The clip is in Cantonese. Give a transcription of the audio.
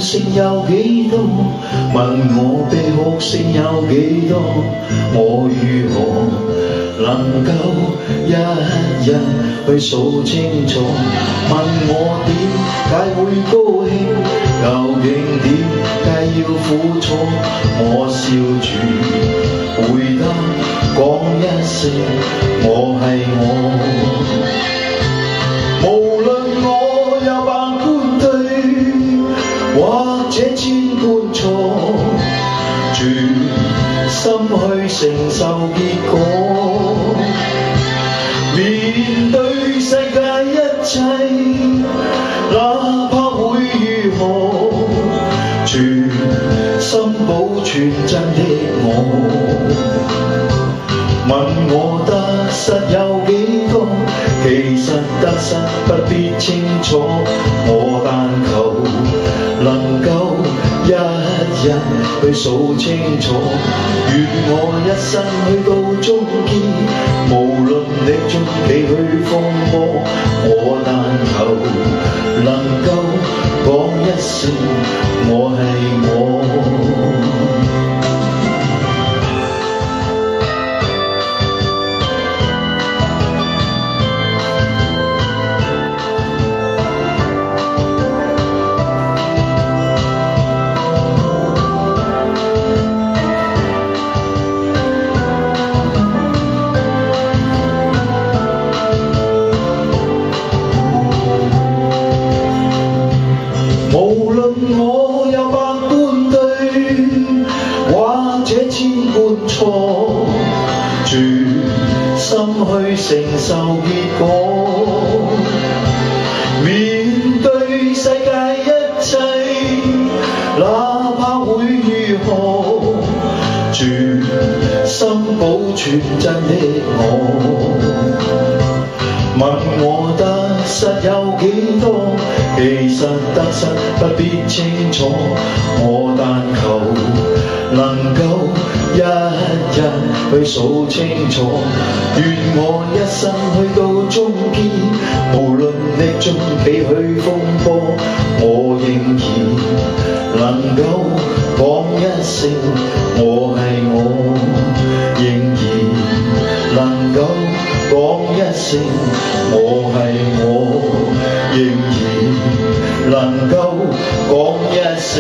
聲有幾多？問我悲哭聲有幾多？我如何能夠一日去數清楚？問我點解會高興？究竟點解要苦楚？我笑住回答，講一聲我係我。無論我有百般對，或者千般錯，全心去承受結果。面對世界一切，哪怕會如何，全心保存真的我。問我得失有幾多？其實得失不必清楚，我但求能夠一日去數清楚。願我一生去到終結，無論歷盡幾許風波，我但求能夠講一聲我係我。無論我有百般對，或者千般錯，全心去承受結果。面對世界一切，哪怕會如何，全心保存真的我。問我得失有幾多？其實得失不必清楚，我但求能夠一日去數清楚。願我一生去到終結，無論歷盡幾許風波，我仍然能夠講一聲我係我，仍然能夠講一聲我係我，仍然能夠講一聲。